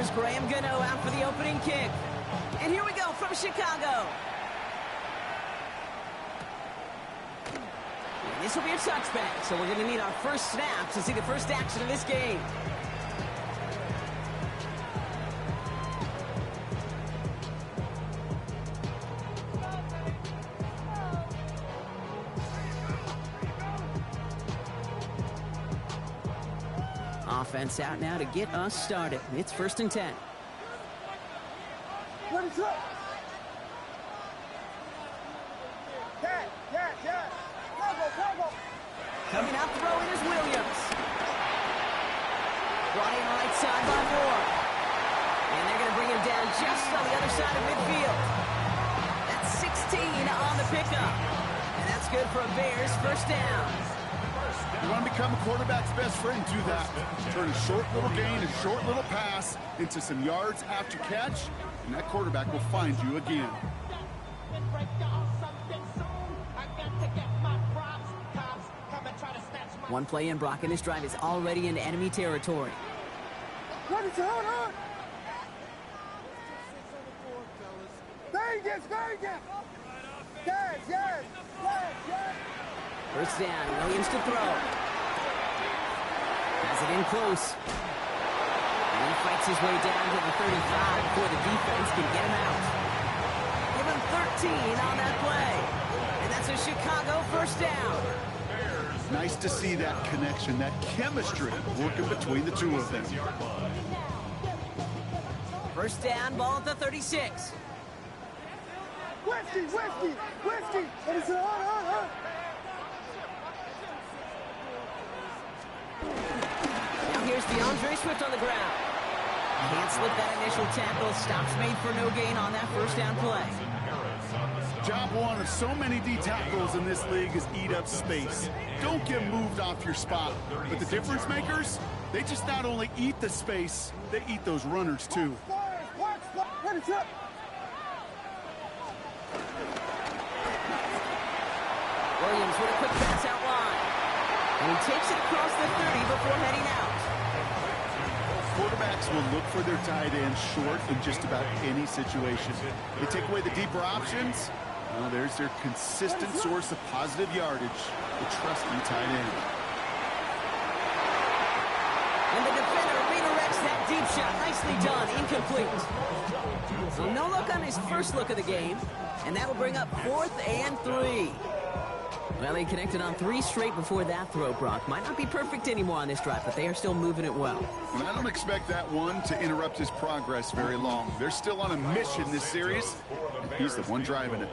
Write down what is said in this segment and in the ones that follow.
Here's Graham Gano out for the opening kick. And here we go from Chicago. And this will be a touchback, so we're going to need our first snap to see the first action of this game. Offense out now to get us started. It's 1st and 10. What is up? Coming out throwing is Williams. Brought in right side by Moore. And they're going to bring him down just on the other side of midfield. That's 16 on the pickup. And that's good for a Bears first down. You want to become a quarterback's best friend, do that. Turn a short little gain, a short little pass into some yards after catch, and that quarterback will find you again. One play in, Brock, and this drive is already in enemy territory. First down, Williams to throw. Has it in close. And he fights his way down to the 35 before the defense can get him out. Give him 13 on that play. And that's a Chicago first down. Nice to see that connection, that chemistry working between the two of them. First down, ball at the 36. Whiskey! What is it? Now here's DeAndre Swift on the ground. Can't slip that initial tackle. Stops made for no gain on that first down play. Job one of so many D tackles in this league is eat up space. Don't get moved off your spot. But the difference makers, they just not only eat the space, they eat those runners too. What is up? Williams with a quick pass out wide. And he takes it across the 30 before heading out. Quarterbacks will look for their tight end short in just about any situation. They take away the deeper options. Well, there's their consistent source of positive yardage, the trusty tight end. And the defender redirects that deep shot. Nicely done. Incomplete. So no look on his first look of the game. And that'll bring up 4th and 3. Well, they connected on 3 straight before that throw, Brock. Might not be perfect anymore on this drive, but they are still moving it well. And I don't expect that one to interrupt his progress very long. They're still on a mission this series, and he's the one driving it.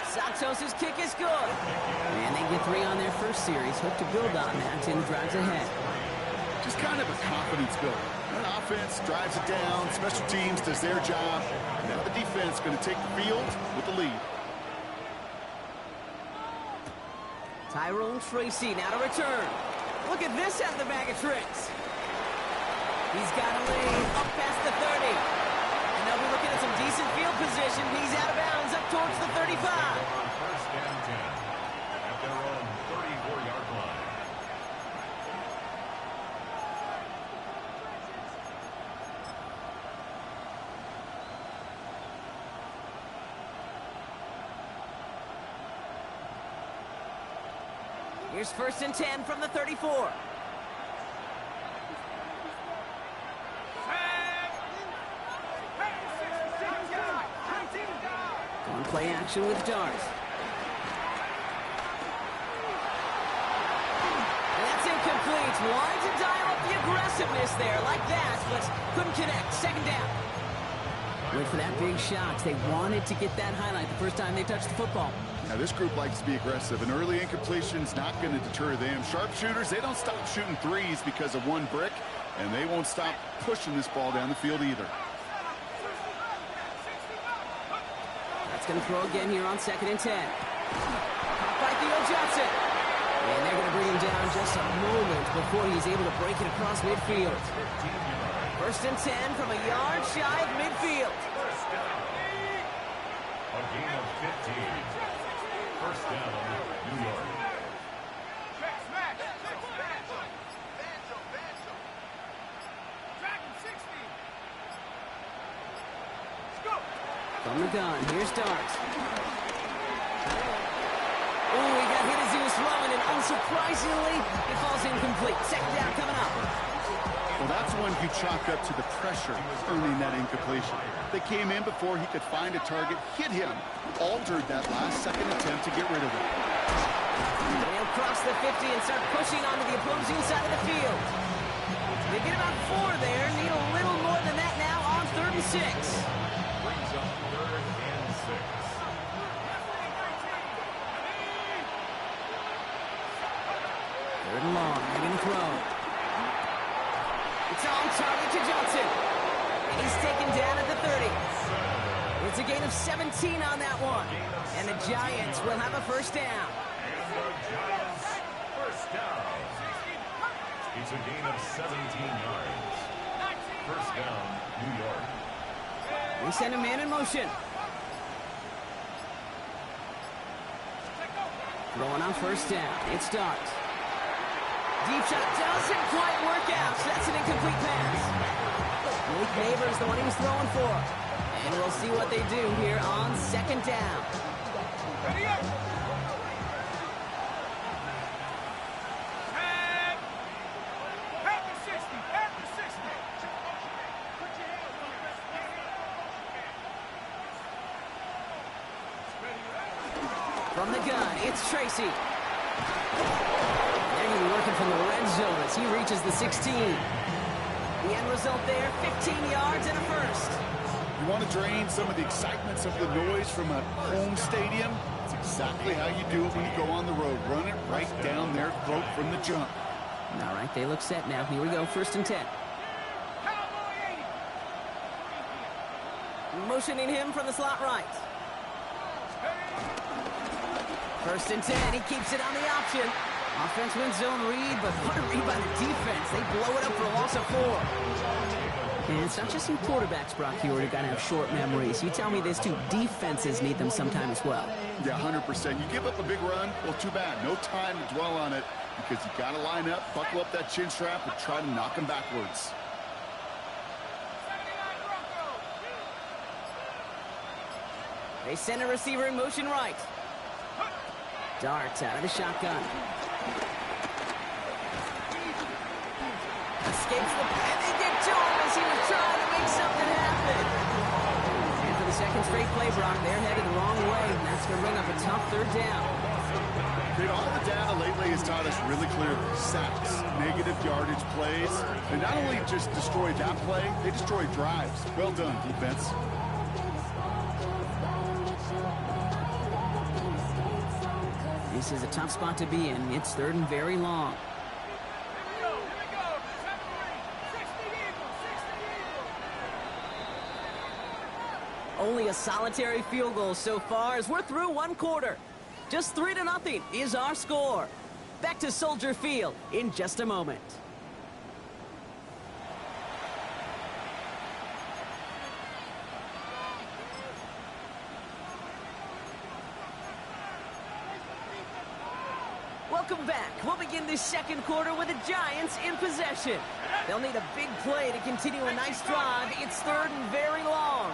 Santos' kick is good. And they get 3 on their first series. Hope to build on that in the drives ahead. Just kind of a confidence builder. An offense drives it down. Special teams does their job. Now the defense going to take the field with the lead. Tyrone Tracy now to return. Look at this at the bag of tricks. He's got a lead up past the 30. And they'll be looking at some decent field position. He's out of bounds up towards the 35. First down 10 at their own 34-yard line. Here's 1st and 10 from the 34. Going play action with Dart. And that's incomplete. Wanted to dial up the aggressiveness there like that, but couldn't connect. 2nd down. Wait for that big shot. They wanted to get that highlight the first time they touched the football. Now, this group likes to be aggressive. An early incompletion's not going to deter them. Sharpshooters, they don't stop shooting threes because of one brick, and they won't stop pushing this ball down the field either. That's going to throw again here on 2nd and 10. By Theo Johnson. And they're going to bring him down just a moment before he's able to break it across midfield. 1st and 10 from a yard shy of midfield. A gain of 15. First down, New York. From the gun, here's Dart. Oh, he got hit as he was throwing, and unsurprisingly, it falls incomplete. Second down coming up. Well, that's one you chalk up to the pressure earning that incompletion. They came in before he could find a target, hit him, altered that last-second attempt to get rid of it. They'll cross the 50 and start pushing onto the opposing side of the field. They get about 4 there, need a little more than that now on 3rd and 6. Brings up 3rd and 6. Third and long, they're going to throw. It's on target to Johnson. And he's taken down at the 30. It's a gain of 17 on that one. And the Giants will have a first down. And the Giants first down. It's a gain of 17 yards. First down, New York. They send a man in motion. Throwing on first down. It's Dart. Deep shot doesn't quite work out. So that's an incomplete pass. Malik Neighbors, the one he was throwing for. And we'll see what they do here on second down. Ready up. From the gun, it's Tracy. They're going to be working from the red zone as he reaches the 16. The end result there, 15 yards and a first. You want to drain some of the excitement, some of the noise from a home stadium? It's exactly how you do it when you go on the road. Run it right down their throat from the jump. All right, they look set now. Here we go, 1st and 10. Motioning him from the slot right. 1st and 10, he keeps it on the option. Offense wins zone read, but what a read by the defense. They blow it up for a loss of 4. And it's not just in quarterbacks, Brock, you already got to have short memories. You tell me this too, defenses need them sometime as well. Yeah, 100%. You give up a big run, well, too bad. No time to dwell on it because you got to line up, buckle up that chin strap, and try to knock them backwards. They send a receiver in motion right. Dart out of the shotgun. Escapes the play. They get to him as he was trying to make something happen. And for the second straight play, Brock, they're headed the wrong way. And that's going to bring up a tough 3rd down. Dude, all the data lately has taught us really clearly. Sacks, negative yardage plays. They not only just destroy that play, they destroy drives. Well done, defense. This is a tough spot to be in. It's 3rd and very long. Only a solitary field goal so far as we're through 1 quarter. Just 3-0 is our score. Back to Soldier Field in just a moment. Welcome back. We'll begin this 2nd quarter with the Giants in possession. They'll need a big play to continue a nice drive. It's 3rd and very long.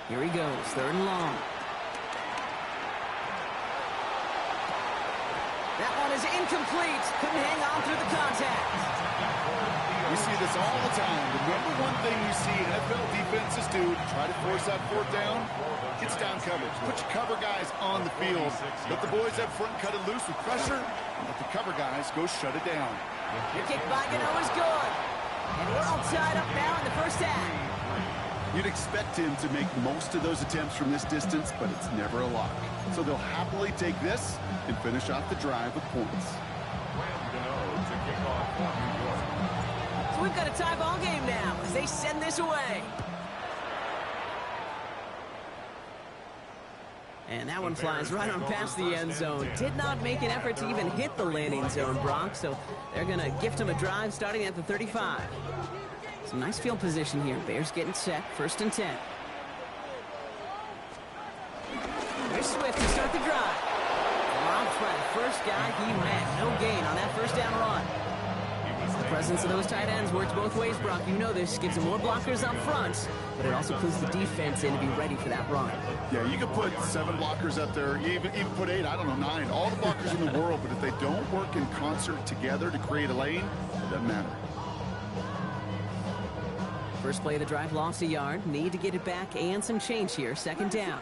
Here he goes, 3rd and long. That one is incomplete. Couldn't hang on through the contact. We see this all the time. The number one thing you see NFL defenses do to try to force that 4th down, it's down coverage. Put your cover guys on the field. Let the boys up front cut it loose with pressure. And let the cover guys go shut it down. The kick by Gano is good. And we're all tied up now in the 1st half. You'd expect him to make most of those attempts from this distance, but it's never a lock. So they'll happily take this and finish off the drive with points. So we've got a tie ball game now as they send this away. And that one flies right on past the end zone. Did not make an effort to even hit the landing zone, Brock, so they're going to gift him a drive starting at the 35. Some nice field position here. Bears getting set, 1st and 10. Here's Swift to start the drive. Blocked by the first guy he met. No gain on that first down run. The presence of those tight ends works both ways, Brock. You know this. Gives them more blockers up front, but it also puts the defense in to be ready for that run. Yeah, you can put 7 blockers up there, even put 8, I don't know, 9, all the blockers in the world, but if they don't work in concert together to create a lane, it doesn't matter. First play of the drive, lost a yard. Need to get it back and some change here. 2nd down.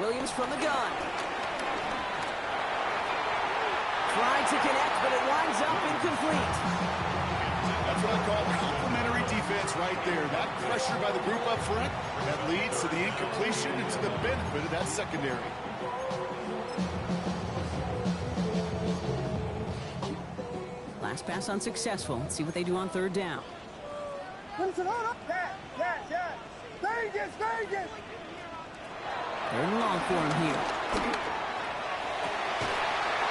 Williams from the gun. Tried to connect, but it winds up incomplete. That's what I call complimentary defense right there. That pressure by the group up front, that leads to the incompletion and to the benefit of that secondary. Last pass unsuccessful. Let's see what they do on 3rd down. Vegas! 3rd and long for him here.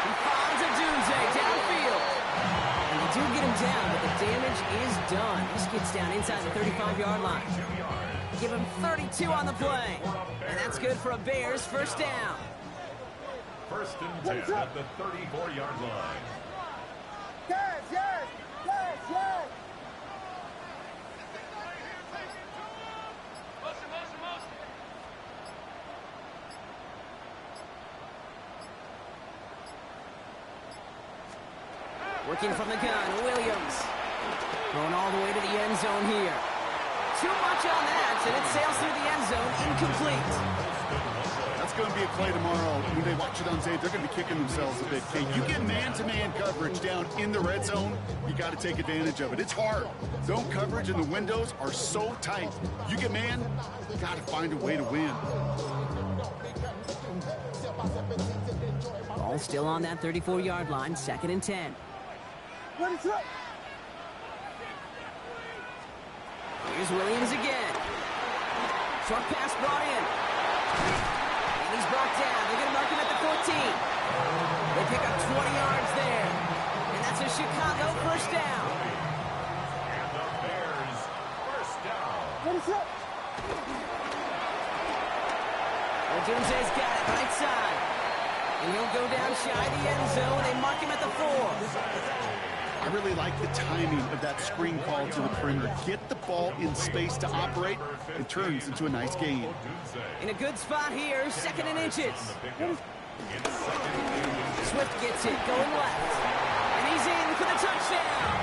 He finds a doomsday downfield. And they do get him down, but the damage is done. This gets down inside the 35-yard line. Give him 32 on the play. And that's good for a Bears 1st down. 1st and 10 at the 34-yard line. Yes! Working from the gun, Williams. Going all the way to the end zone here. Too much on that, and it sails through the end zone, incomplete. That's going to be a play tomorrow. When they watch it on tape, they're going to be kicking themselves a bit. Okay, you get man-to-man coverage down in the red zone, you got to take advantage of it. It's hard. Zone coverage and the windows are so tight. You get man, you got to find a way to win. Ball still on that 34-yard line, 2nd and 10. Here's Williams again. Short pass brought in. And he's brought down. They're going to mark him at the 14. They pick up 20 yards there. And that's a Chicago 1st down. And the Bears 1st down. Well, Doomsday's got it right side. And he'll go down shy of the end zone. They mark him at the 4. I really like the timing of that screen call to the perimeter. Get the ball in space to operate. It turns into a nice game. In a good spot here, 2nd and inches. Swift gets it, going left. And he's in for the touchdown.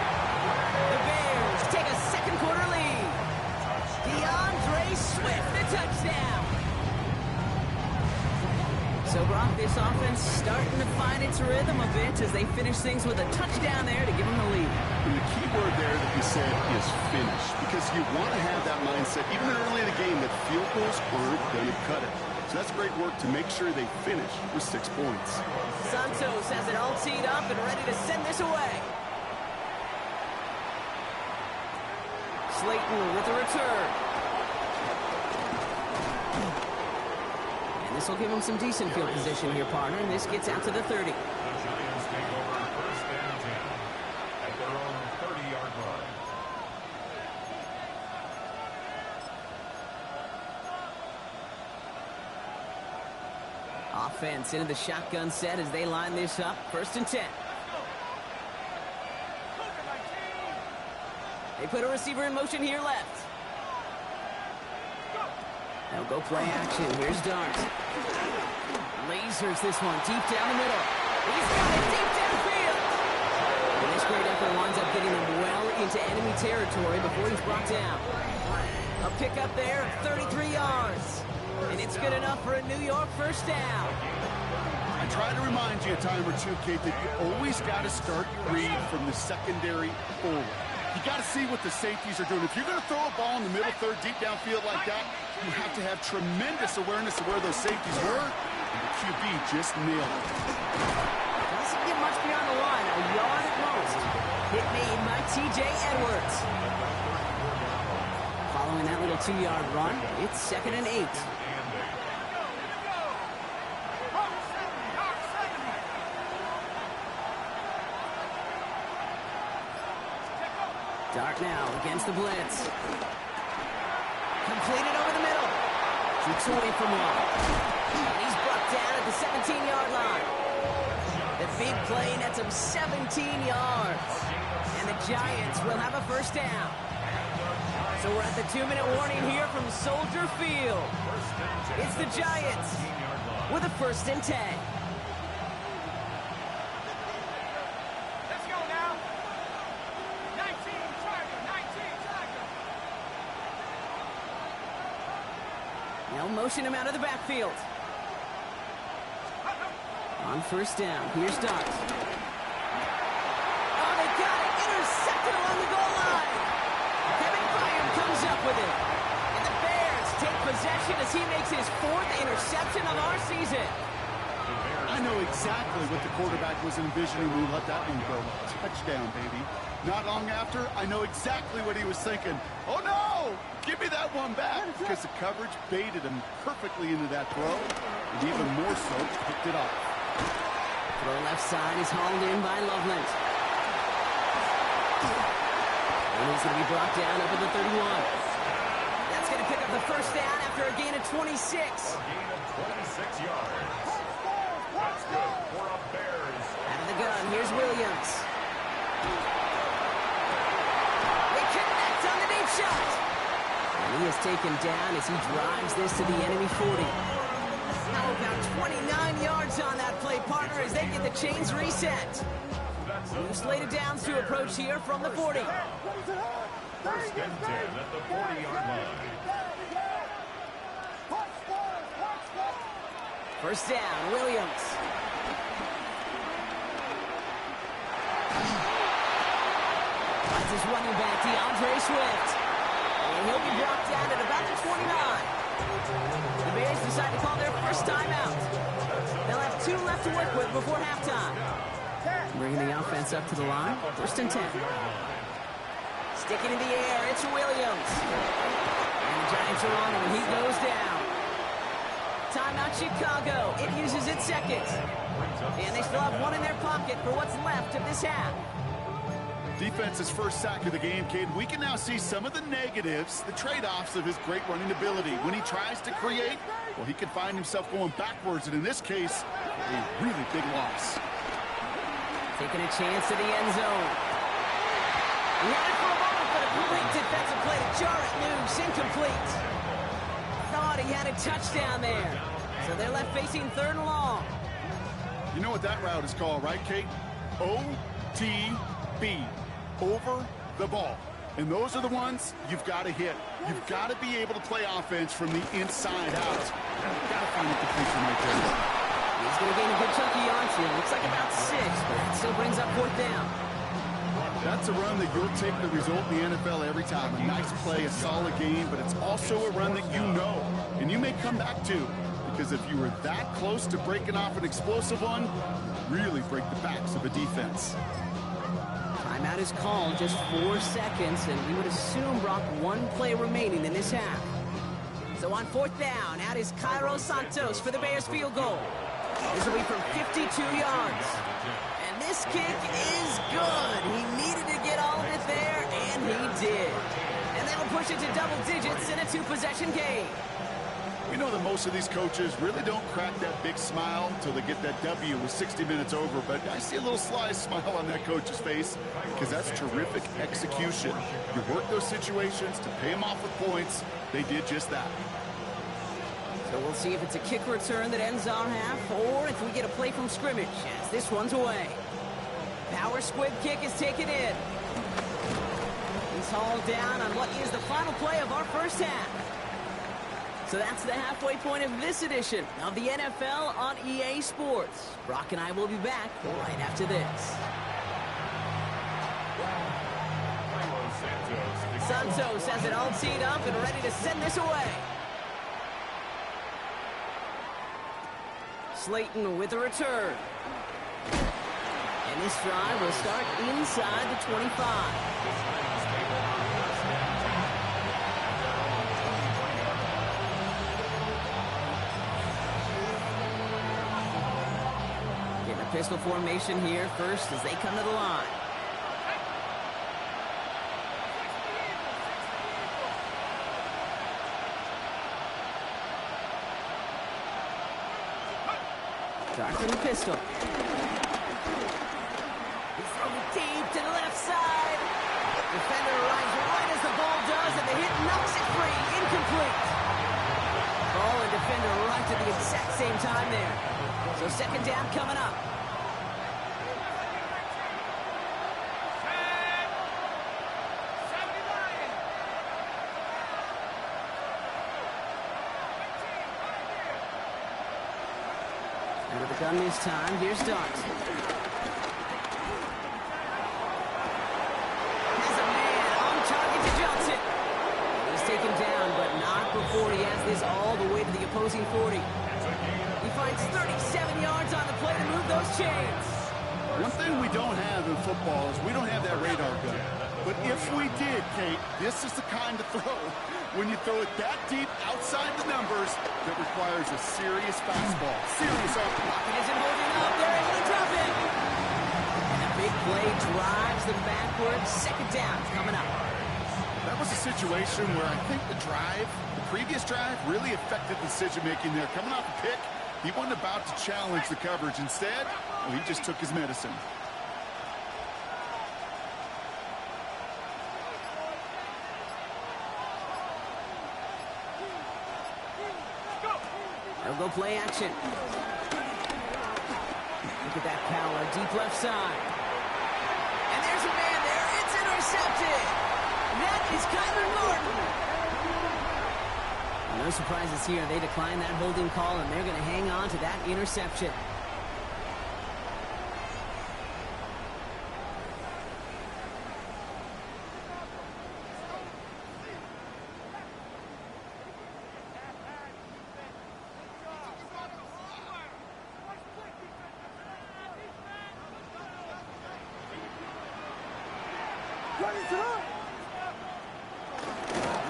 The Bears take a 2nd quarter lead. DeAndre Swift, the touchdown. So, Brock, this offense starting to find its rhythm a bit as they finish things with a touchdown there to give them the lead. And the key word there that you said is finish, because you want to have that mindset, even early in the game, that field goals aren't going to cut it. So that's great work to make sure they finish with 6 points. Santos has it all teed up and ready to send this away. Slayton with the return. This will give him some decent field position here, partner, and this gets out to the 30. The Giants take over 1st and 10 at their own 30-yard line. Offense into the shotgun set as they line this up. 1st and 10. They put a receiver in motion here left. Now go play action. Here's Dart. Lasers this one deep down the middle. He's got it deep downfield. And this great effort winds up getting him well into enemy territory before he's brought down. A pickup there of 33 yards. And it's good enough for a New York 1st down. I try to remind you a time or two, Kate, that you always got to start your read from the secondary forward. You got to see what the safeties are doing. If you're going to throw a ball in the middle third deep downfield like that, you have to have tremendous awareness of where those safeties were. And the QB just nailed it. Doesn't get much beyond the line, a yard at most. Hit made by T.J. Edwards. Following that little 2-yard run, it's 2nd and 8. Dart now against the blitz. Completed over the middle. Shoots away from one. And he's brought down at the 17-yard line. The big play nets him 17 yards. And the Giants will have a first down. So we're at the 2-minute warning here from Soldier Field. It's the Giants with a 1st and 10. Let's go now. 19, Tiger, 19, Tiger. They'll motion him out of the backfield. On 1st down, here's Dart. Oh, they got it. Intercepted along the goal line. Kevin Byard comes up with it. And the Bears take possession as he makes his 4th interception of our season. I know exactly what the quarterback was envisioning when he let that one go. Touchdown, baby. Not long after, I know exactly what he was thinking. Oh, no! Give me that one back! Because the coverage baited him perfectly into that throw. And even more so, picked it off. Throw left side is hauled in by Loveland. And he's going to be brought down up at the 31. That's going to pick up the 1st down after a gain of 26. A gain of 26 yards. That's good for a Bears. Out of the gun, here's Williams. They connect on the deep shot. And he is taken down as he drives this to the enemy 40. Now about 29 yards on that play, partner, as they get the chains reset. New slated downs to approach here from the 40. 1st and 10 at the 40-yard line. 1st down, Williams. Finds his running back, DeAndre Swift. And he'll be brought down at about the 29. The Bears decide to call their 1st timeout. They'll have 2 left to work with before halftime. Bringing the offense up to the line, 1st and 10. Sticking in the air, it's Williams. And the Giants are on him, and he goes down. Timeout Chicago. It uses its 2nd. And they still have 1 in their pocket for what's left of this half. Defense's 1st sack of the game, kid. We can now see some of the negatives, the trade-offs of his great running ability. When he tries to create, well, he can find himself going backwards, and in this case, a really big loss. Taking a chance to the end zone. He had it for a moment, but a great defensive play to jar it loose. Incomplete. Thought he had a touchdown there. So they're left facing 3rd and long. You know what that route is called, right, Kate? OTB. Over the ball. And those are the ones you've got to hit. You've got to be able to play offense from the inside out. Got to find a completion right there. He's going to gain a good chunk of yards here. Looks like about 6, but that still brings up 4th down. That's a run that you'll take the result in the NFL every time. A nice play, a solid game, but it's also a run that you know, and you may come back to. Because if you were that close to breaking off an explosive one, really break the backs of a defense. Timeout is called, just 4 seconds, and we would assume, Brock, 1 play remaining in this half. So on 4th down, out is Cairo Santos for the Bears field goal. This will be from 52 yards. And this kick is good. He needed to get all of it there, and he did. And they will push it to double digits in a 2-possession game. We know that most of these coaches really don't crack that big smile until they get that W with 60 minutes over, but I see a little sly smile on that coach's face because that's terrific execution. You work those situations to pay them off with points. They did just that. So we'll see if it's a kick return that ends our half, or if we get a play from scrimmage as this one's away. Power squib kick is taken in. He's hauled down on what is the final play of our 1st half. So that's the halfway point of this edition of the NFL on EA Sports. Brock and I will be back right after this. Santos has it all teed up and ready to send this away. Slayton with a return. And this drive will start inside the 25. Pistol formation here first as they come to the line. Start from the pistol. He's thrown deep to the left side. Defender arrives right as the ball does, and the hit knocks it free. Incomplete. Ball and defender right at the exact same time there. So second down coming up. Under the gun this time. Here's Dart. Has a man on target to Johnson. He's taken down, but not before he has this all the way to the opposing 40. He finds 37 yards on the play to move those chains. One thing we don't have in football is we don't have that radar gun. But if we did, Kate, this is the kind of throw, when you throw it that deep outside the numbers, that requires a serious fastball. Serious off. Pocket isn't holding up. They're able to drop it. And a big play drives them backwards. Second down coming up. That was a situation where I think the previous drive, really affected decision-making there. Coming off the pick, he wasn't about to challenge the coverage. Instead, well, he just took his medicine. They'll go play action. Look at that power, deep left side. And there's a man there. It's intercepted. That is Kyler Norton. No surprises here. They decline that holding call, and they're going to hang on to that interception.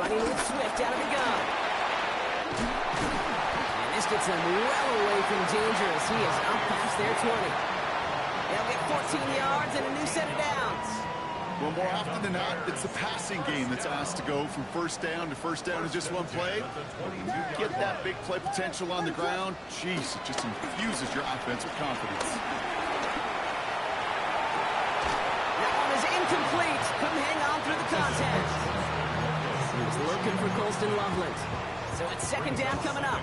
Running with Swift out of the gun. And this gets them well away from danger as he is up past their 20. They'll get 14 yards and a new set of downs. Well, more often than not, it's the passing game that's asked to go from first down in just one play. Get that big play potential on the ground. Jeez, it just infuses your offense with confidence. That one is incomplete. Couldn't hang on through the contest. He's looking for Colston Loveland. So it's second down coming up.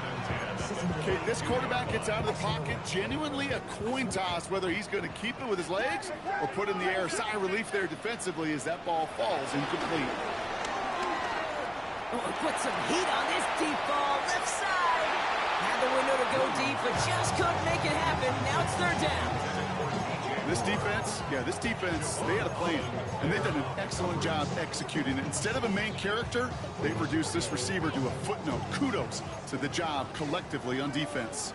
Okay, this quarterback gets out of the pocket. Genuinely a coin toss whether he's going to keep it with his legs or put in the air. Sigh of relief there defensively as that ball falls incomplete. Oh, put some heat on this deep ball. Left side. Had the window to go deep, but just couldn't make it happen. Now it's third down. This defense, they had a plan, and they've done an excellent job executing it. Instead of a main character, they've reduced this receiver to a footnote. Kudos to the job collectively on defense.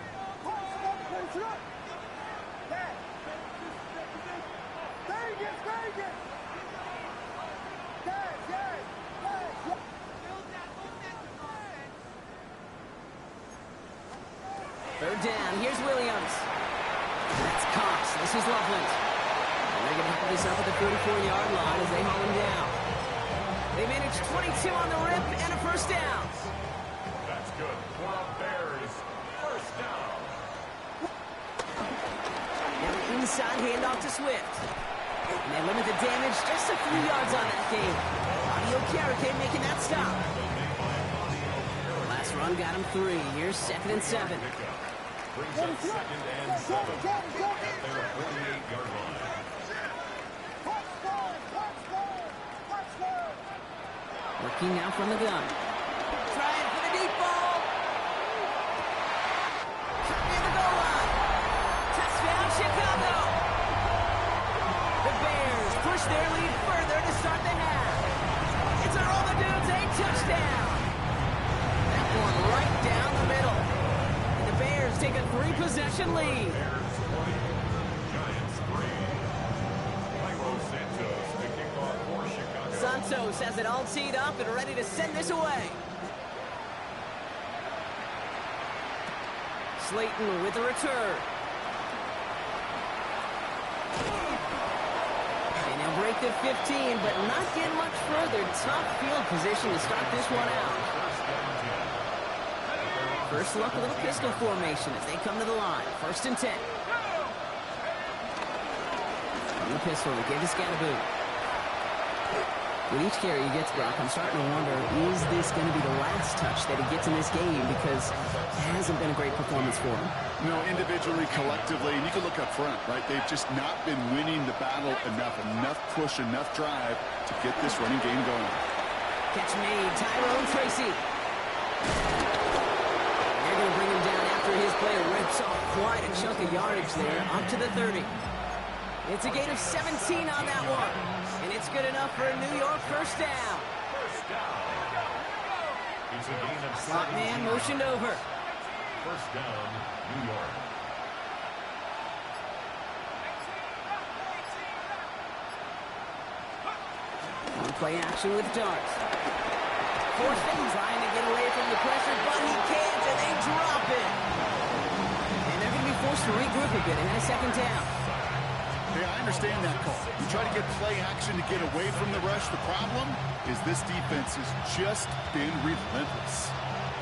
Third down, here's Williams. That's Cox, this is Loveland. And they're going to have this up at the 44-yard line as they haul him down. They managed 22 on the rip and a first down. That's good for the Bears. First down. Now the inside handoff to Swift. And they limit the damage just a few yards on that game. Audio Carrican making that stop. Last run got him 3. Here's second and 7. Brings up second and 7 at their 48-yard line. Working now from the gun. Trying for the deep ball. Near the goal line. Touchdown, Chicago. The Bears push their lead further to start the half. It's a roll the dudes, a touchdown. That one right down the middle. And the Bears take a 3-possession lead. Bears 20, Giants 3. Michael Santos to kick off for Chicago. Santos has it all teed up and ready to send this away. Slayton with the return. to 15, but not getting much further. Tough field position to start this one out. First look, a little pistol formation as they come to the line. 1st and 10. From the pistol, we give to Scatterboot. With each carry he gets, Brock, I'm starting to wonder, is this going to be the last touch that he gets in this game? Because it hasn't been a great performance for him. No, individually, collectively, and you can look up front, right? They've just not been winning the battle enough push, enough drive to get this running game going. Catch made, Tyrone Tracy. They're going to bring him down after his play rips off quite a chunk of yardage there, up to the 30. It's a gain of 17 on that one. And it's good enough for a New York first down. It's a gain of Slot man motioned over. First down, New York. On play action with Dart. Forcing, trying to get away from the pressure, but he can't, and they drop it. And they're going to be forced to regroup a bit ahead of 2nd down. Yeah, I understand that call. You try to get play action to get away from the rush. The problem is this defense has just been relentless.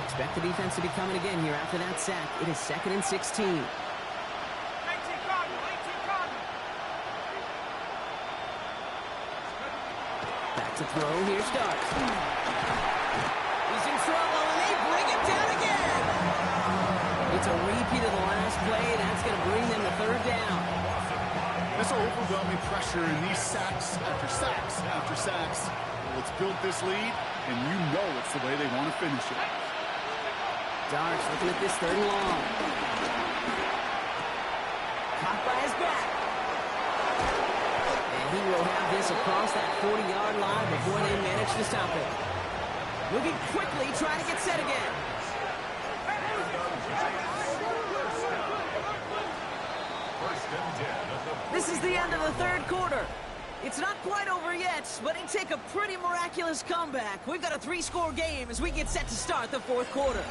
Expect the defense to be coming again here after that sack. It is 2nd and 16. 18 Cardinal, 18 Cardinal. Back to throw. Here's Starks. He's in trouble, and they bring him down again. It's a repeat of the last play. That's going to bring them to 3rd down. This overwhelming pressure and these sacks after sacks after sacks. Well, it's built this lead, and you know it's the way they want to finish it. Darts looking at this 3rd and long. Caught by his back. And he will have this across that 40-yard line before they manage to stop it. Moving quickly, trying to get set again. This is the end of the 3rd quarter. It's not quite over yet, but it take a pretty miraculous comeback. We've got a 3-score game as we get set to start the 4th quarter.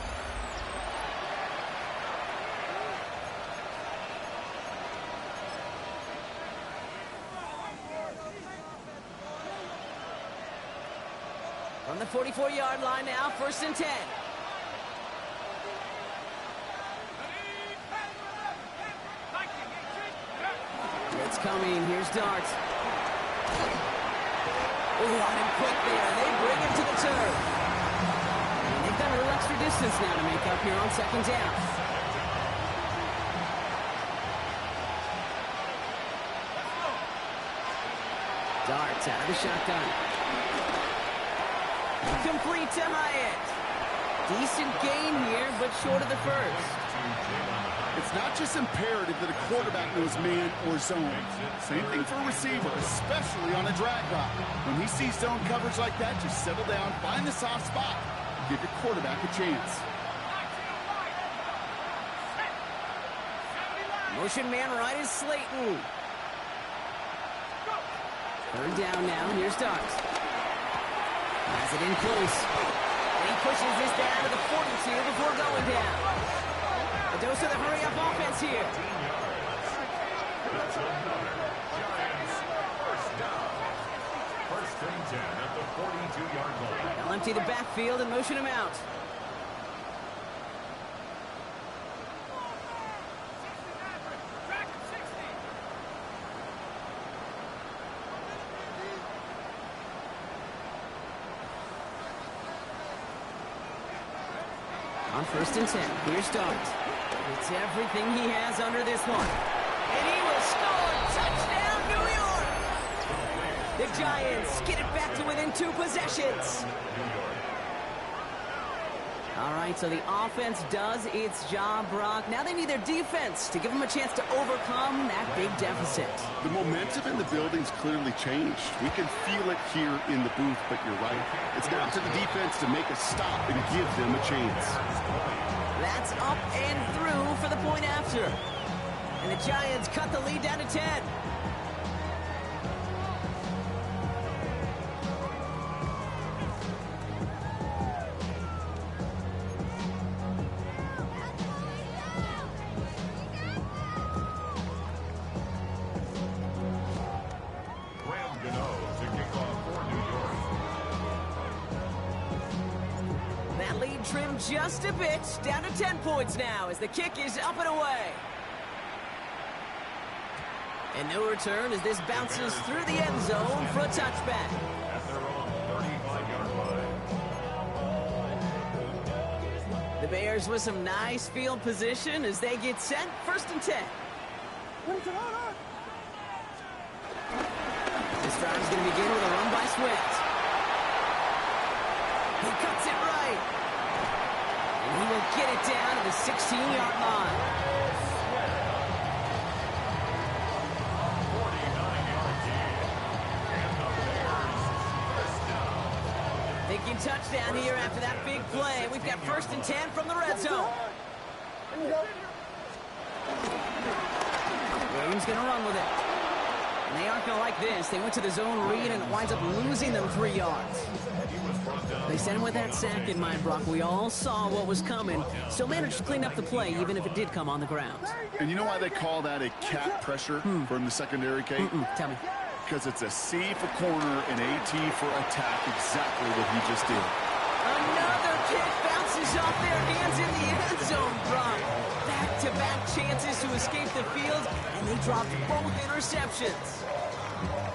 From the 44-yard line now, 1st and 10. It's coming. Here's Dart. Oh, on him quick there. They bring him to the turf. And they've got a little extra distance now to make up here on 2nd down. Darts out of the shotgun. Complete to Hyatt. Decent gain here, but short of the 1st. It's not just imperative that a quarterback knows man or zone. Same thing for a receiver, especially on a drag route. When he sees zone coverage like that, just settle down, find the soft spot, and give your quarterback a chance. Motion man right is Slayton. 3rd down now. Here's Darks. Has it in close. And he pushes this down to the 42 before going down. A dose of the hurry-up offense here. That's another Giants first down. 1st and 10 at the 42-yard line. They'll empty the backfield and motion him out. On 1st and 10, here's Dart. It's everything he has under this one. And he will score! Touchdown, New York! The Giants get it back to within 2 possessions. All right, so the offense does its job, Brock. Now they need their defense to give them a chance to overcome that big deficit. The momentum in the building's clearly changed. We can feel it here in the booth, but you're right. It's down to the defense to make a stop and give them a chance. That's up and through for the point after. And the Giants cut the lead down to 10. trimmed just a bit. Down to 10 points now as the kick is up and away. And no return as this bounces through the end zone for a touchback. At their own 35-yard line. The Bears with some nice field position as they get set. 1st and 10. This drive is going to begin with a run by Swift. He cuts it right. And he will get it down to the 16-yard line. 49-yard gain. And the Bears first down. Thinking touchdown here after that big play. We've got 1st and 10 from the red zone. Williams going to run with it. And they aren't going to like this. They went to the zone read, and it winds up losing them 3 yards. They sent him with that sack in mind, Brock. We all saw what was coming. Still managed to clean up the play, even if it did come on the ground. And you know why they call that a cat pressure from the secondary, Kate? Tell me. Because it's a C for corner and a T for attack, exactly what he just did. Another kick bounces off their hands in the end zone, Brock. Back-to-back chances to escape the field, and they dropped both interceptions.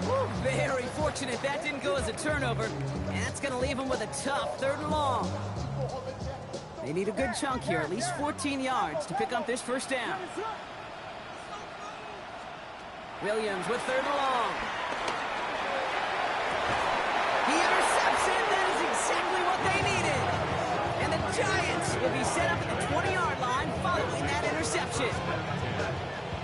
Woo, very fortunate that didn't go as a turnover, and that's going to leave them with a tough 3rd and long. They need a good chunk here, at least 14 yards to pick up this 1st down. Williams with 3rd and long. He intercepts it. That is exactly what they needed. And the Giants will be set up at the 20-yard line following that interception.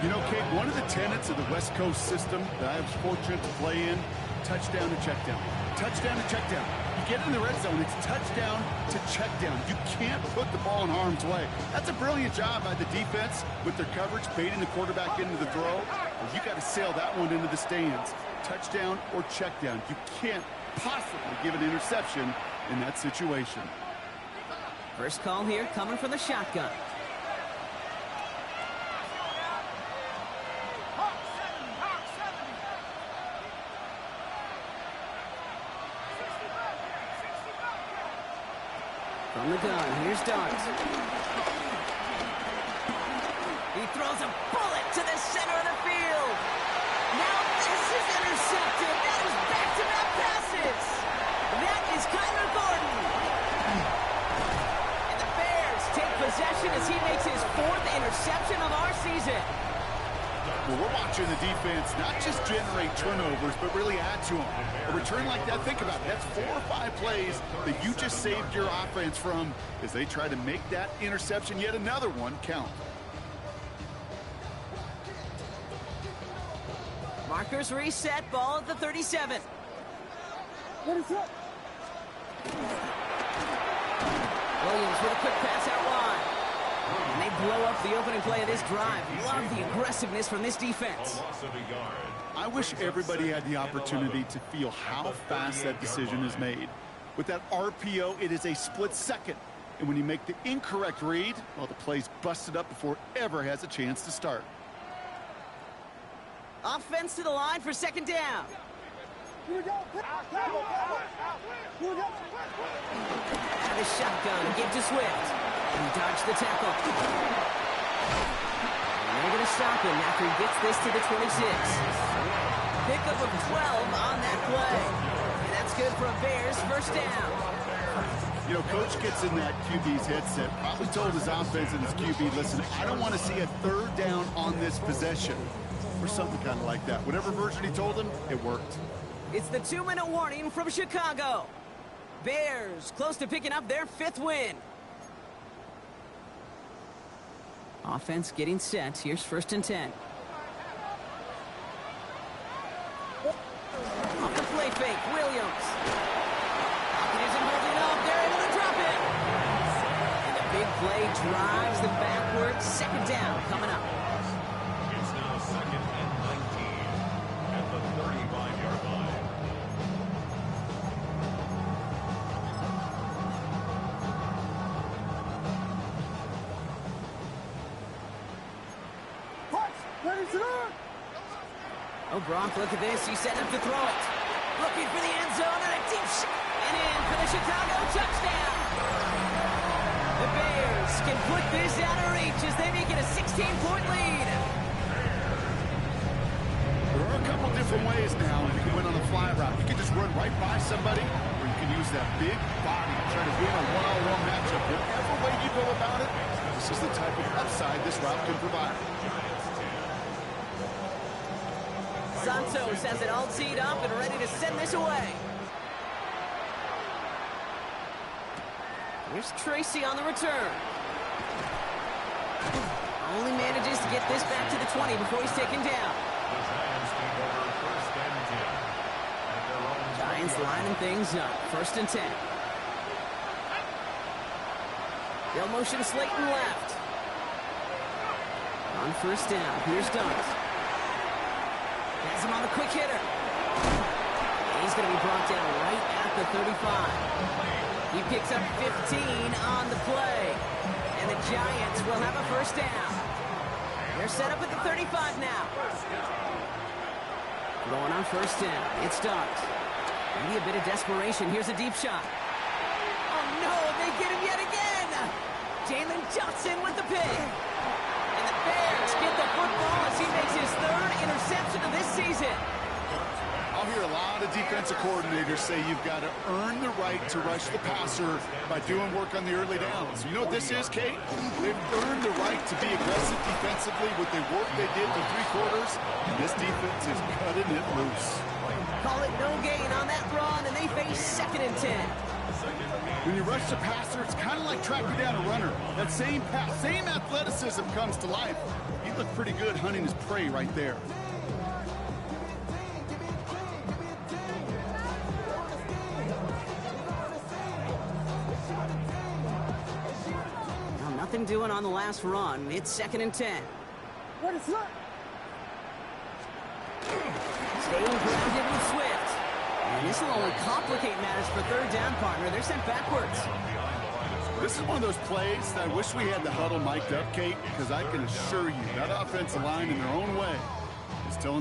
You know, Kate, one of the tenets of the West Coast system that I was fortunate to play in, touchdown to check down. Touchdown to check down. You get in the red zone, it's touchdown to check down. You can't put the ball in harm's way. That's a brilliant job by the defense with their coverage, baiting the quarterback into the throw. Well, you got to sail that one into the stands. Touchdown or check down. You can't possibly give an interception in that situation. First call here coming from the shotgun. From the gun, here's Dart. He throws a bullet to the center of the field. Now this is intercepted. That is back-to-back passes. That is Kyler Gordon. And the Bears take possession as he makes his 4th interception of our season. Well, we're watching the defense not just generate turnovers, but really add to them. A return like that, think about it. That's 4 or 5 plays that you just saved your offense from as they try to make that interception, yet another one, count. Markers reset, ball at the 37. Williams with a quick pass out wide. And they blow up the opening play of this drive. Love the aggressiveness from this defense. I wish everybody had the opportunity to feel how fast that decision is made. With that RPO, it is a split second. And when you make the incorrect read, well, the play's busted up before it ever has a chance to start. Offense to the line for 2nd down. Out of the shotgun, give to Swift. And he dodged the tackle. And they're going to stop him after he gets this to the 26. Pickup of 12 on that play. And that's good for a Bears 1st down. You know, Coach gets in that QB's headset, probably told his offense and his QB, listen, I don't want to see a 3rd down on this possession. Or something kind of like that. Whatever version he told him, it worked. It's the 2-minute warning from Chicago. Bears close to picking up their 5th win. Offense getting set. Here's 1st and 10. Off the play fake, Williams. It isn't holding up. They're able to drop it. And the big play drives them backwards. 2nd down coming up. It's now 2nd and 19 at the 35-yard line. Oh, Brock, look at this. He's setting up to throw it. Looking for the end zone and a deep shot. And in for the Chicago touchdown. The Bears can put this out of reach as they make it a 16-point lead. There are a couple different ways now you can win on a fly route. You can just run right by somebody, or you can use that big body to try to win a one-on-one matchup. Whatever way you go about it, this is the type of upside this route can provide. Santos has it all teed up and ready to send this away. Here's Tracy on the return. Only manages to get this back to the 20 before he's taken down. Giants lining things up. 1st and 10. They'll motion Slayton left. On 1st down, here's Dunn. Has him on a quick hitter. He's going to be brought down right at the 35. He picks up 15 on the play. And the Giants will have a 1st down. They're set up at the 35 now. Going on 1st down. It's Dunn. Maybe a bit of desperation. Here's a deep shot. Oh, no, they get him yet again. Jalen Johnson with the pick. And the Bears get the football as he makes his 3rd interception of this season. I'll hear a lot of defensive coordinators say you've got to earn the right to rush the passer by doing work on the early downs. You know what this is, Kate? They've earned the right to be aggressive defensively with the work they did for 3 quarters. And this defense is cutting it loose. Call it no gain on that run, and they face 2nd and 10. When you rush the passer, it's kind of like tracking down a runner. That same athleticism comes to life. He looked pretty good hunting his prey right there. Now, nothing doing on the last run. It's 2nd and 10. What is that? Staying grounded with Swift. And this will only complicate matters for 3rd down, partner. They're sent backwards. This is one of those plays that I wish we had the huddle mic'd up, Kate, because I can assure you that offensive line in their own way